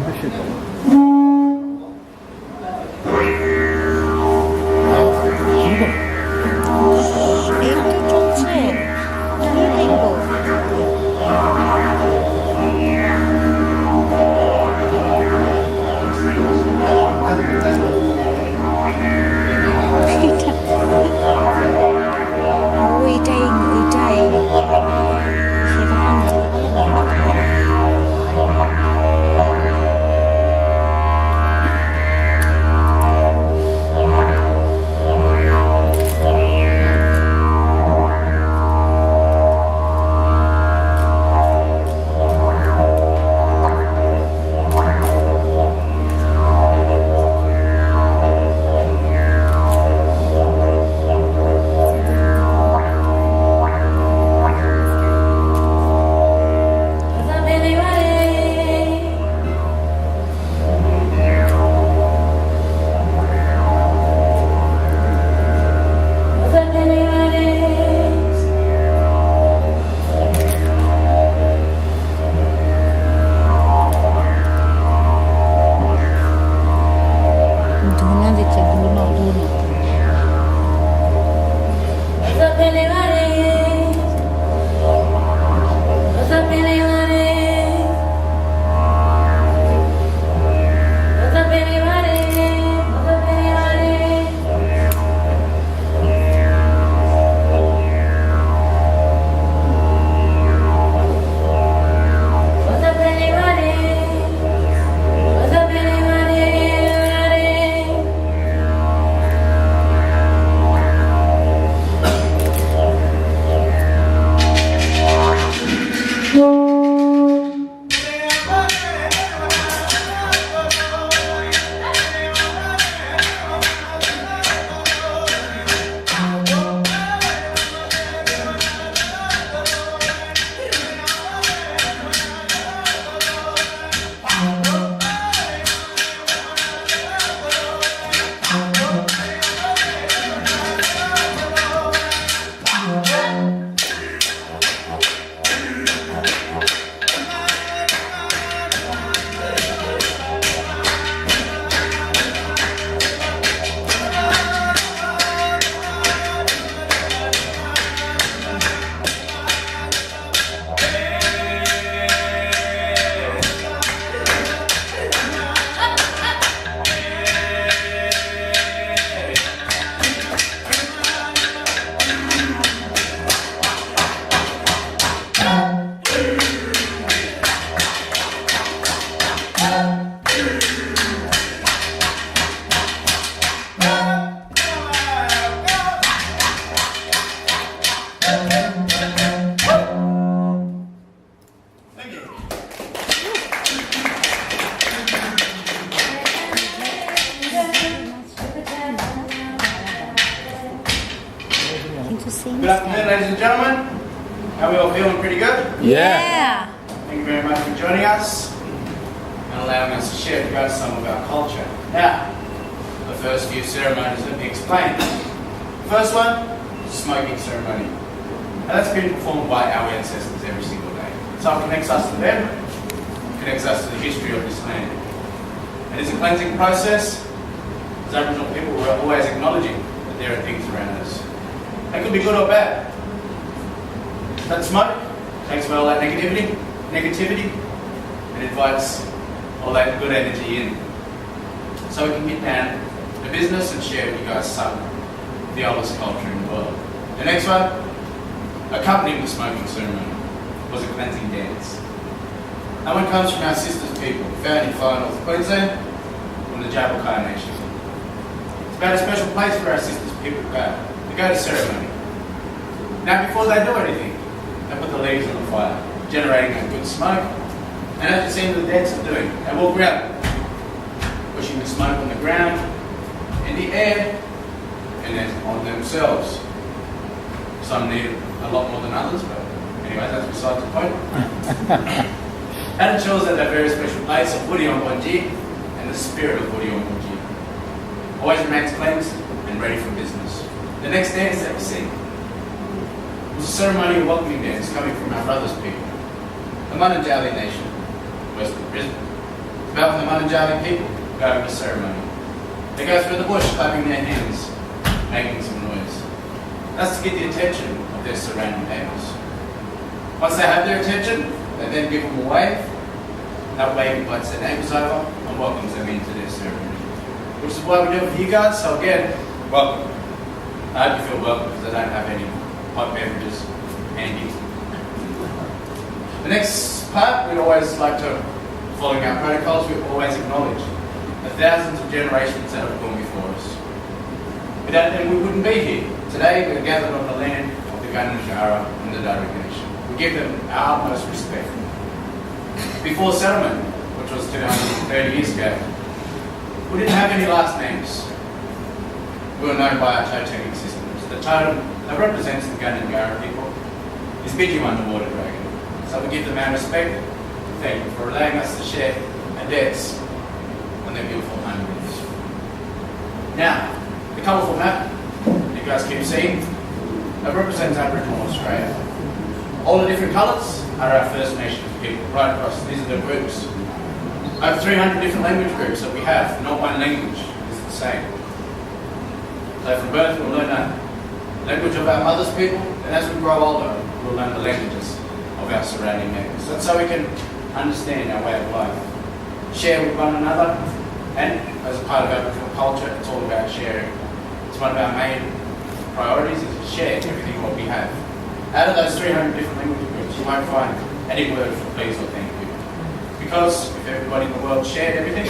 하실 거예요? 내일도 좋지. 힐링도. Ôi đây, người đây. Sẽ có con Good afternoon, ladies and gentlemen. How are we all feeling? Pretty good? Yeah. Thank you very much for joining us and allowing us to share with you guys some of our culture. Now, the first few ceremonies, let me explain. First one, smoking ceremony. Now, that's been performed by our ancestors every single day. So it connects us to them, connects us to the history of this land. It is a cleansing process. As Aboriginal people, we're always acknowledging that there are things around us. They could be good or bad. That smoke takes away all that negativity, and invites all that good energy in. So we can get down to business and share with you guys some of the oldest culture in the world. The next one, accompanying the smoking ceremony, was a cleansing dance. That one comes from our sisters people, found in far north Queensland, from the Aboriginie Nation. It's about a special place for our sisters people to go to ceremony. Now, before they do anything, they put the leaves on the fire, generating a good smoke. And as you see the dance are doing, they walk around, pushing the smoke on the ground, in the air, and then on themselves. Some need a lot more than others, but anyway, that's beside the point. And it shows that a very special place of Woody on Bonji, and the spirit of Woody on Bonji always remains cleansed and ready for business. The next dance that we see was a ceremonial welcoming dance coming from our brothers people, the Mununjali Nation, west of Brisbane. about the Manajali people going to ceremony. They go through the bush clapping their hands, making some noise. That's to get the attention of their surrounding neighbours. Once they have their attention, they then give them a wave. That wave invites their neighbours over and welcomes them into their ceremony. Which is why we do it for you guys. So again, welcome. I hope you feel welcome because I don't have any hot beverages handy. The next part, we'd always like to, following our protocols, we always acknowledge the thousands of generations that have gone before us. Without them, we wouldn't be here. Today, we're gathered on the land of the Gundungurra and the Aboriginie Nation. We give them our utmost respect. Before settlement, which was 230 years ago, we didn't have any last names. We were known by our totetic systems. The totem that represents the Gundungurra people is Bidju underwater dragon. So we give them our respect. Thank you for allowing us to share our debts on their beautiful homelands. Now, the colourful map you guys keep seeing, that represents Aboriginal Australia. All the different colours are our First Nations people right across. These are the groups. Over 300 different language groups that we have. Not one language is the same. So from birth we'll learn the language of our mother's people, and as we grow older we'll learn the languages of our surrounding neighbours. That's so we can understand our way of life. Share with one another, and as a part of Aboriginal culture, it's all about sharing. It's one of our main priorities is to share everything what we have. Out of those 300 different language groups, you won't find any word for please or thank you. Because if everybody in the world shared everything,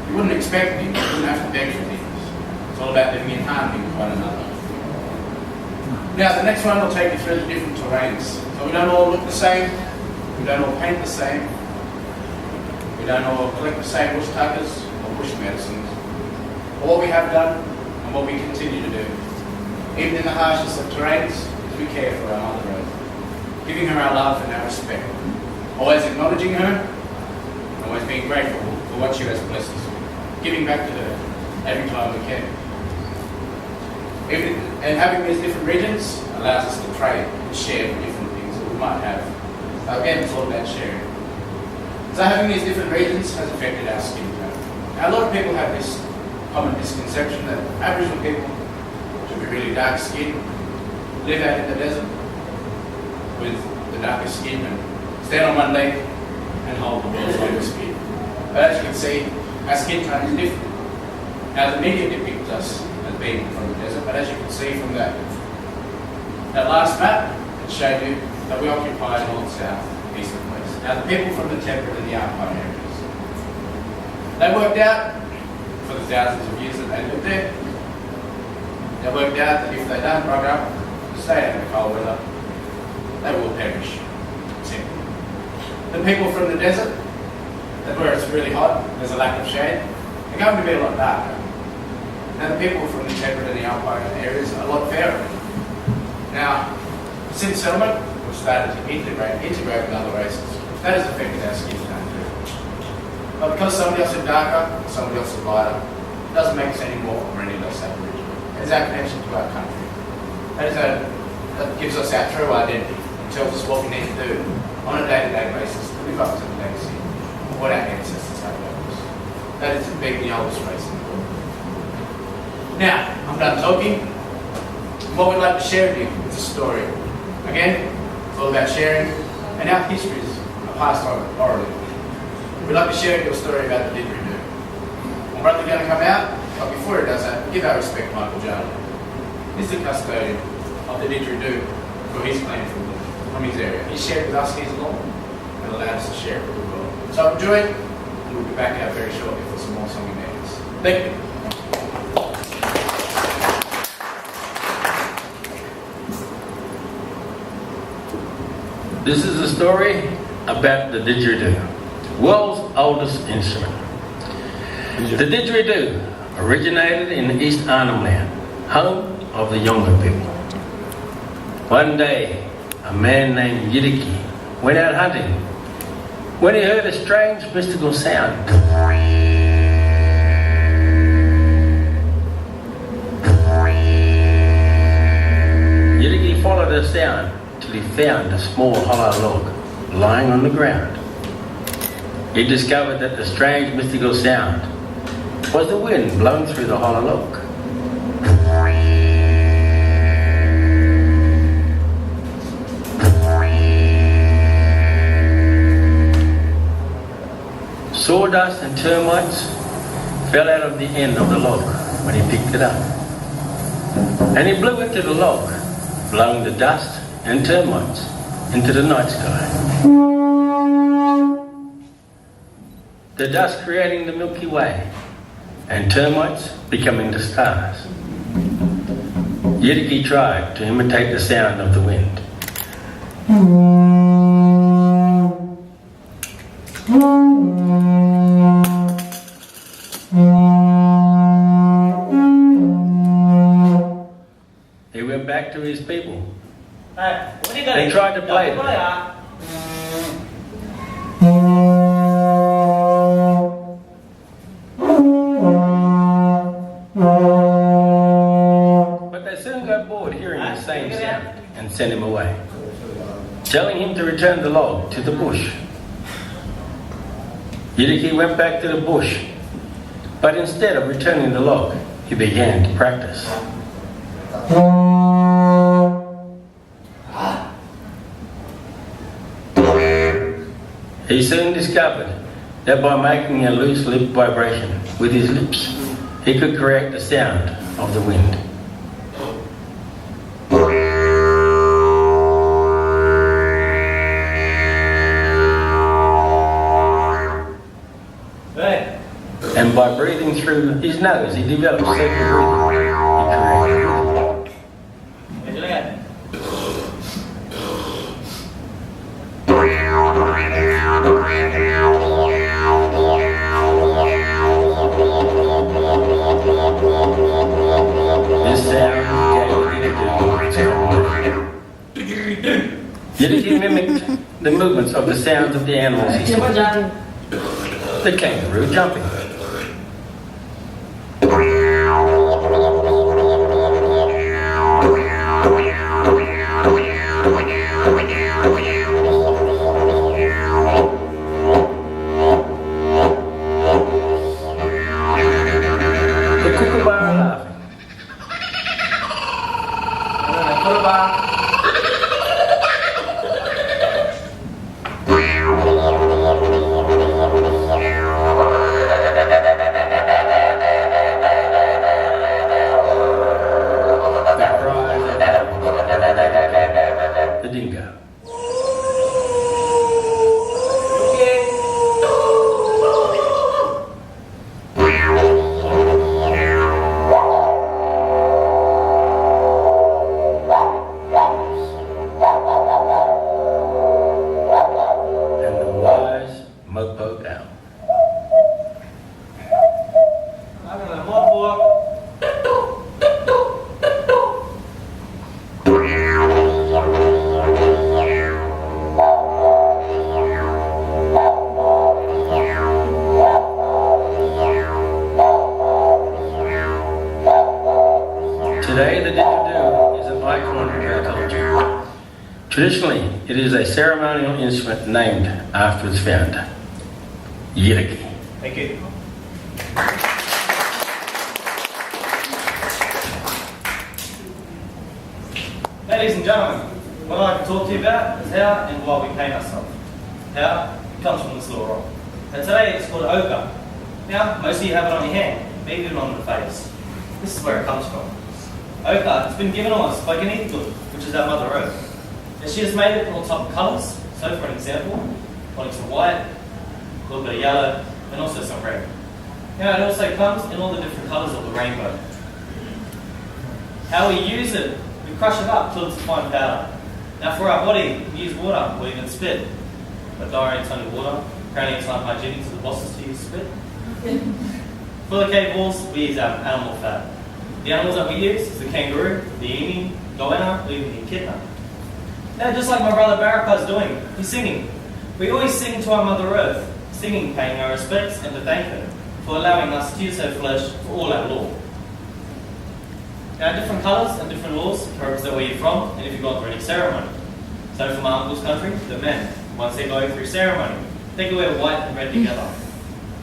you wouldn't expect things, you wouldn't have to beg for things. It's all about living in harmony with one another. Now the next one will take you through the different terrains. So we don't all look the same, we don't all paint the same, we don't all collect the same bush tuckers or bush medicines. But what we have done and what we continue to do, even in the harshest of terrains, is we care for our Mother Earth, giving her our love and our respect, always acknowledging her, and always being grateful for what she has blessed us with, giving back to her every time we can. And having these different regions allows us to trade and share the different things that we might have. So again, it's all about sharing. So having these different regions has affected our skin tone. Now a lot of people have this common misconception that Aboriginal people should be really dark skinned, live out in the desert with the darkest skin and stand on one leg and hold the world's longest skin. But as you can see, our skin tone is different. Now the media depicts us as being from the desert, but as you can see from that last map, it showed you that we occupy north, south, east and west. Now the people from the temperate and the alpine areas, they worked out for the thousands of years that they lived there, they worked out that if they don't rug up, stay out in the cold weather, they will perish. Simple. The people from the desert, that where it's really hot, there's a lack of shade, they're going to be a lot darker. Now the people from the temperate and the alpine areas are a lot fairer. Now, since settlement, we've started to integrate with other races. That has affected our skin tone too. But because somebody else is darker, somebody else is lighter, it doesn't make us any more or any less Aboriginal. It's our connection to our country. That gives us our true identity and tells us what we need to do on a day-to-day basis to live up to the legacy of what our ancestors have left us. That is to be the oldest race in the world. Now, I'm done talking. What we'd like to share with you is a story. Again, it's all about sharing, and our histories are passed on orally. We'd like to share with you a story about the didgeridoo. My brother's going to come out, but before he does that, give our respect to Michael Jarley. He's the custodian of the didgeridoo for his clan from his area. He shared with us his law and allowed us to share it with the world. So enjoy it, and we'll be back out very shortly for some more song and dance. Thank you. This is a story about the didgeridoo, world's oldest instrument. The didgeridoo originated in East Arnhem Land, home of the Yolngu people. One day, a man named Yidiki went out hunting when he heard a strange mystical sound. Yidiki followed the sound till he found a small hollow log lying on the ground. he discovered that the strange mystical sound was the wind blowing through the hollow log. Sawdust and termites fell out of the end of the log when he picked it up. And he blew into the log, blowing the dust and termites into the night sky. The dust creating the Milky Way, and termites becoming the stars. Yidiki tried to imitate the sound of the wind. He went back to his people. They tried to play it. But they soon got bored hearing the same sound and sent him away, telling him to return the log to the bush. Yidiki went back to the bush, but instead of returning the log, he began to practice. He soon discovered that by making a loose lip vibration with his lips, he could create the sound of the wind. And by breathing through his nose, he developed circle breathing. He created this sound Yidiki mimicked the movements of the sounds of the animals he saw. The kangaroo jumping. The kookaburra laughing. The dingo. And the wise mopo owl. Today, the didgeridoo is an icon of our culture. Traditionally, it is a ceremonial instrument named after its founder, Yidiki. Thank you. Ladies and gentlemen, what I'd like to talk to you about is how and why we paint ourselves. How it comes from this little rock. And today it's called ochre. Now, most of you have it on your hand, maybe even on the face. This is where it comes from. Ochre, it's been given to us by Ganita, which is our Mother Earth. And she has made it in all types of colours. So, for an example, like some white, a little bit of yellow, and also some red. Now, it also comes in all the different colours of the rainbow. How we use it, we crush it up till it's a fine powder. Now, for our body, we use water or even spit. But diarrhea is only water. Apparently, it's unhygienic to the bosses to use spit. For the cave walls, we use animal fat. The animals that we use is the kangaroo, the emu, goanna, or even the echidna. Now, just like my brother Baraka's doing, he's singing. We always sing to our Mother Earth, singing, paying our respects, and to thank her for allowing us to use her flesh for all our law. Now, different colours and different laws represent where you're from and if you've gone through any ceremony. So, from my uncle's country, the men, once they're going through ceremony, they can wear white and red together.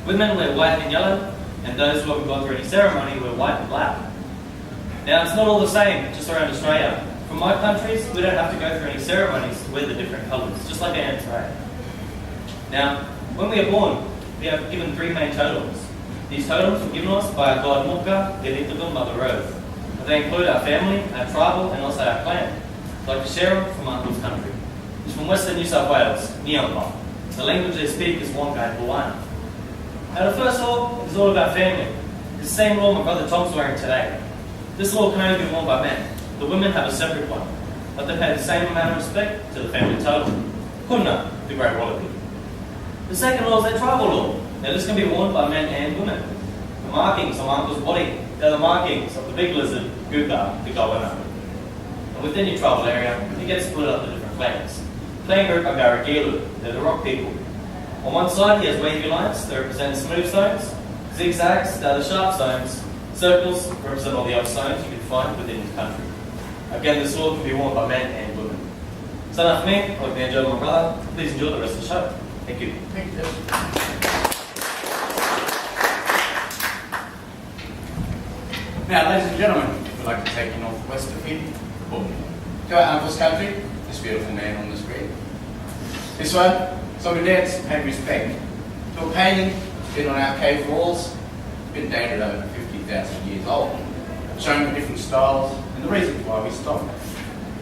Women wear white and yellow, and those who haven't gone through any ceremony wear white and black. Now, it's not all the same just around Australia. From my countries, we don't have to go through any ceremonies to wear the different colours, just like I am today. Now, when we are born, we are given 3 main totems. These totems were given us by our god Muka, Genitagal Mother Earth. They include our family, our tribal, and also our clan. I'd like to share them from my uncle's country. He's from Western New South Wales, Nyalpa. The language they speak is Wonga and Hawaiian. Now, the first law is all about family. It's the same law my brother Tom's wearing today. This law can only be worn by men. The women have a separate one, but they pay the same amount of respect to the family totem. Kuna, the great wallaby. The second law is their tribal law. Now, this can be worn by men and women. The markings on my uncle's body, they're the markings of the big lizard, Guga, the goanna. And within your tribal area, you get split up into different clans. Clan group are Garagilu, they're the rock people. On one side, he has wavy lines that represent smooth stones, zigzags, they're the sharp stones, circles represent all the other stones you can find within his country. Again, this law can be worn by men and women. So enough for me, I hope you enjoyed my brother. Please enjoy the rest of the show. Thank you. Thank you. Now, ladies and gentlemen, we'd like to take you northwest of here, to our uncle's country, this beautiful man on the screen. This one, so we dance and pay respect to a painting been on our cave walls, been dated over 50,000 years old, showing the different styles and the reasons why we stomp.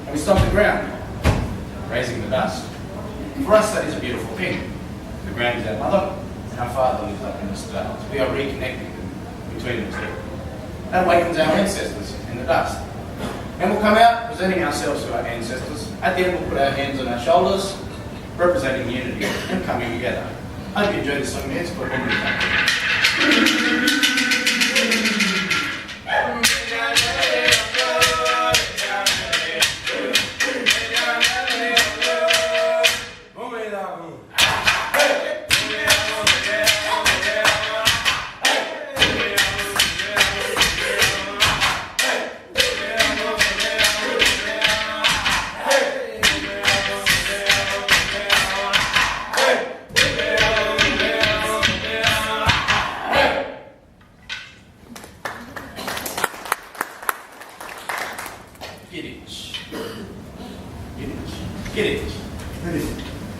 And we stomp the ground, raising the dust. For us, that is a beautiful thing. The ground is our mother, and our father lives up in the stars. We are reconnecting between the two. That awakens our ancestors in the dust. And we'll come out presenting ourselves to our ancestors. At the end, we'll put our hands on our shoulders, representing unity and coming together. I hope you enjoyed this song, dance, but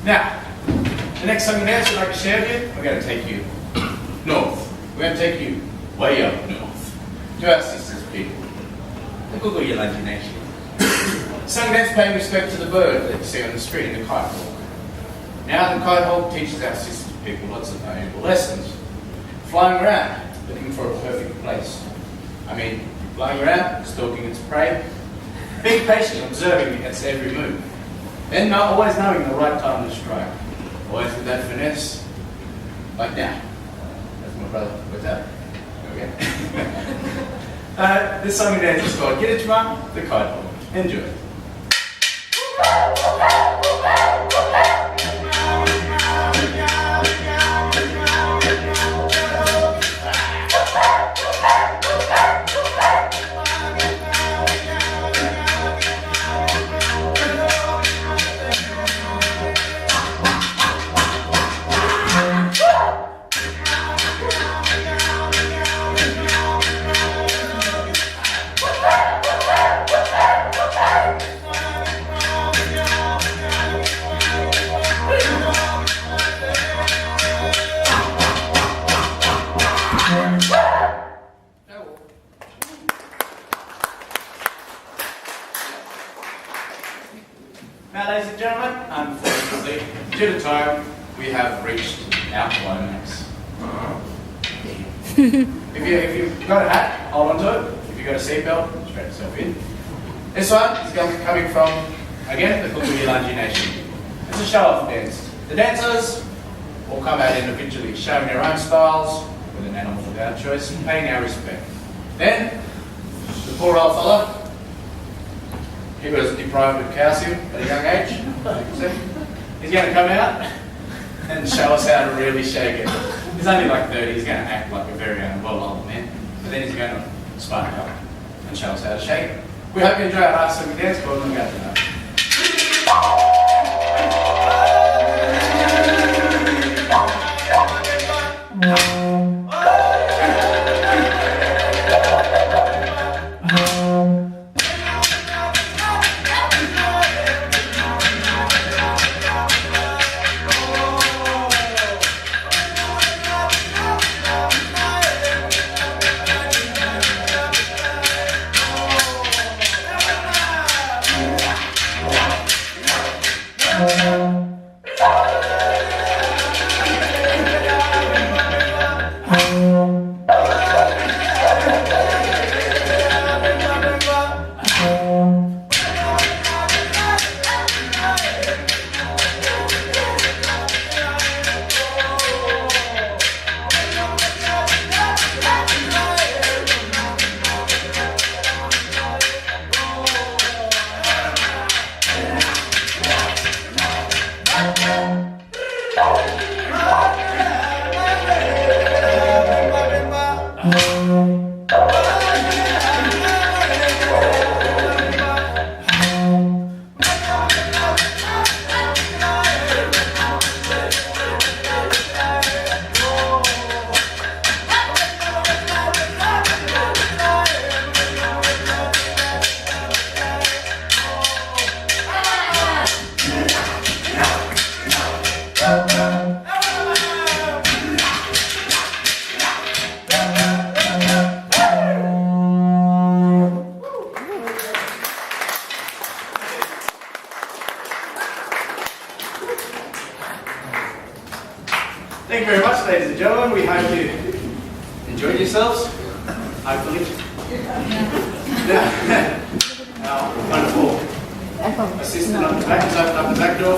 Now, the next song and dance I'd like to share with you, we're going to take you north. We're going to take you way up north to our sisters people, the Aboriginnie Nation. Song and dance paying respect to the bird that you see on the screen, the kite hawk. Now the kite hawk teaches our sisters people lots of valuable lessons. Flying around, looking for a perfect place. Flying around, stalking its prey, being patient, observing its every move. And always knowing the right time to strike. Always with that finesse. Like now. That's my brother. What's that? Okay. This song and dance is called Get It Mum, the Kite Hawk. Enjoy. Now, ladies and gentlemen, unfortunately, due to time, we have reached our climax. if you've got a hat, hold on to it. If you've got a seatbelt, strap yourself in. This one is coming from, again, the Aboriginnie Nation. It's a show-off dance. The dancers will come out individually, showing their own styles with an animal of our choice and paying our respect. Then, the poor old fella, he was deprived of calcium at a young age. He's going to come out and show us how to really shake it. He's only like 30, he's going to act like a very well-old man, but then he's going to spark up and show us how to shake it. We hope you enjoy our last song and dance, but we're going to go to Thank you very much, ladies and gentlemen. We hope you enjoyed yourselves. Hopefully. Our wonderful assistant on the back has opened up the back door.